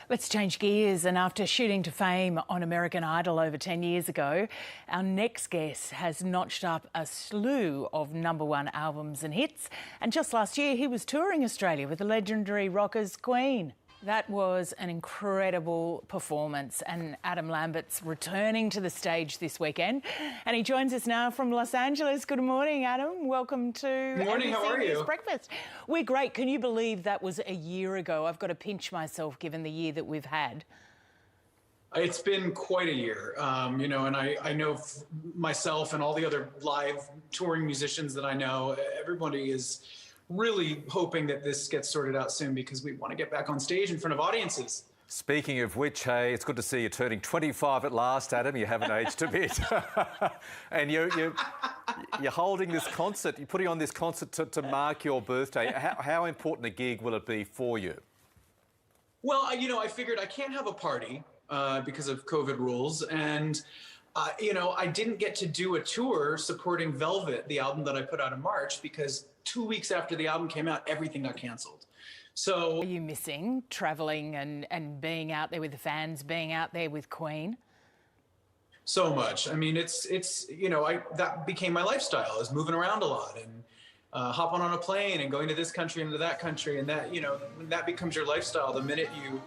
Let's change gears, and after shooting to fame on American Idol over 10 years ago, our next guest has notched up a slew of #1 albums and hits, and just last year he was touring Australia with the legendary rockers Queen. That was an incredible performance, and Adam Lambert's returning to the stage this weekend, and he joins us now from Los Angeles. Good morning, Adam. Welcome to Good morning. How are you? Breakfast. We're great. Can you believe that was a year ago? I've got to pinch myself given the year that we've had. It's been quite a year, and I know myself and all the other live touring musicians that I know, everybody is really hoping that this gets sorted out soon because we want to get back on stage in front of audiences. Speaking of which, hey, it's good to see you turning 25 at last, Adam. You haven't aged a bit. And you're holding this concert, you're putting on this concert to mark your birthday. How important a gig will it be for you? Well, I figured I can't have a party because of COVID rules. And, I didn't get to do a tour supporting Velvet, the album that I put out in March, because 2 weeks after the album came out, everything got canceled. So, are you missing travelling and being out there with the fans, being out there with Queen? So much. I mean, that became my lifestyle, is moving around a lot and hopping on a plane and going to this country and to that country, and that, when that becomes your lifestyle, the minute you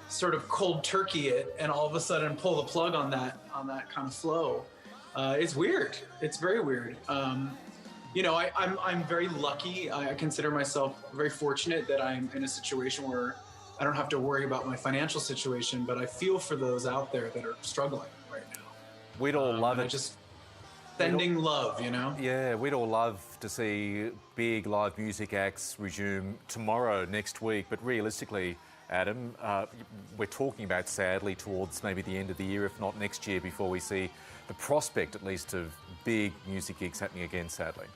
sort of cold turkey it and all of a sudden pull the plug on that kind of flow, it's weird. It's very weird. I'm very lucky. I consider myself very fortunate that I'm in a situation where I don't have to worry about my financial situation, but I feel for those out there that are struggling right now. We'd all love it. Just sending love, Yeah, we'd all love to see big live music acts resume tomorrow, next week, but realistically, Adam, we're talking about, sadly, towards maybe the end of the year, if not next year, before we see the prospect, at least, of big music gigs happening again, sadly.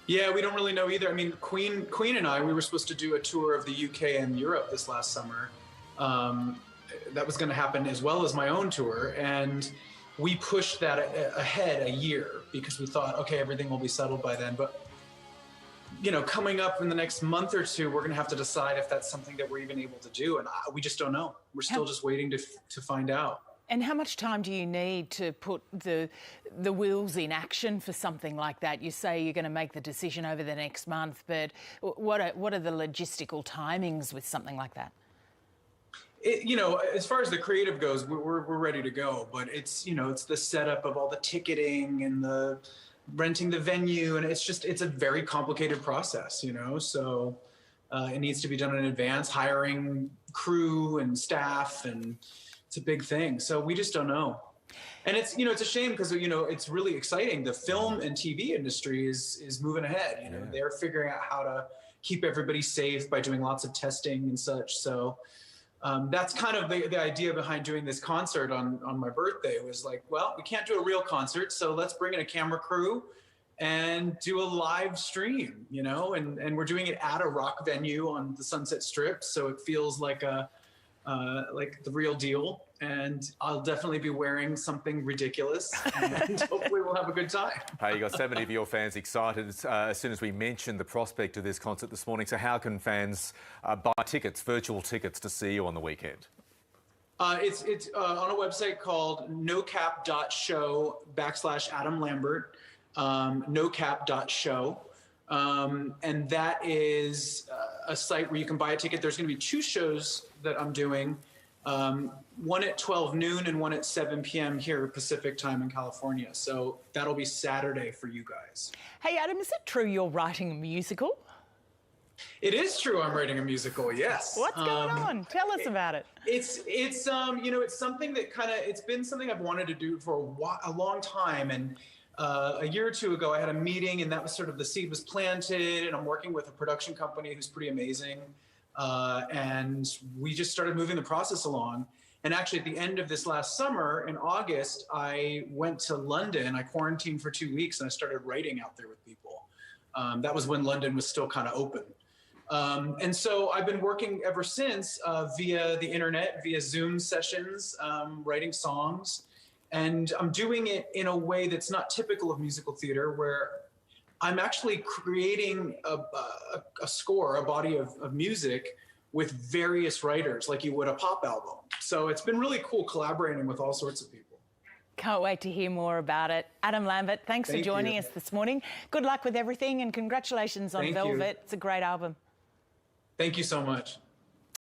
Yeah, we don't really know either. I mean, Queen and I, we were supposed to do a tour of the UK and Europe this last summer. That was going to happen as well as my own tour. And we pushed that ahead a year because we thought, okay, everything will be settled by then. But coming up in the next month or two, we're going to have to decide if that's something that we're even able to do. And we just don't know. We're still just waiting to find out. And how much time do you need to put the wheels in action for something like that? You say you're going to make the decision over the next month, but what are the logistical timings with something like that? As far as the creative goes, we're ready to go. But it's the setup of all the ticketing and the renting the venue, and it's a very complicated process, so it needs to be done in advance, hiring crew and staff, and it's a big thing. So we just don't know. And it's a shame because it's really exciting. The film and TV industry is moving ahead. Yeah. They're figuring out how to keep everybody safe by doing lots of testing and such. So that's kind of the idea behind doing this concert on my birthday, was like, well, we can't do a real concert, so let's bring in a camera crew and do a live stream, and we're doing it at a rock venue on the Sunset Strip, so it feels like like the real deal. And I'll definitely be wearing something ridiculous, and hopefully we'll have a good time. Hey, you got so many of your fans excited as soon as we mentioned the prospect of this concert this morning. So how can fans buy tickets, virtual tickets, to see you on the weekend? It's on a website called nocap.show/Adam Lambert, nocap.show. And that is a site where you can buy a ticket. There's going to be 2 shows that I'm doing, one at 12 noon and one at 7 p.m. here Pacific time in California. So that'll be Saturday for you guys. Hey, Adam, is it true you're writing a musical? It is true. I'm writing a musical. Yes. What's going on? Tell us about it. It's something that it's been something I've wanted to do for a long time. And a year or two ago, I had a meeting, and that was sort of the seed was planted, and I'm working with a production company who's pretty amazing. And we just started moving the process along. And actually, at the end of this last summer, in August, I went to London. I quarantined for 2 weeks, and I started writing out there with people. That was when London was still kind of open. And so I've been working ever since via the internet, via Zoom sessions, writing songs. And I'm doing it in a way that's not typical of musical theater, where I'm actually creating a score, a body of music with various writers like you would a pop album. So it's been really cool collaborating with all sorts of people. Can't wait to hear more about it. Adam Lambert, thanks for joining us this morning. Good luck with everything and congratulations on Velvet. It's a great album. Thank you so much.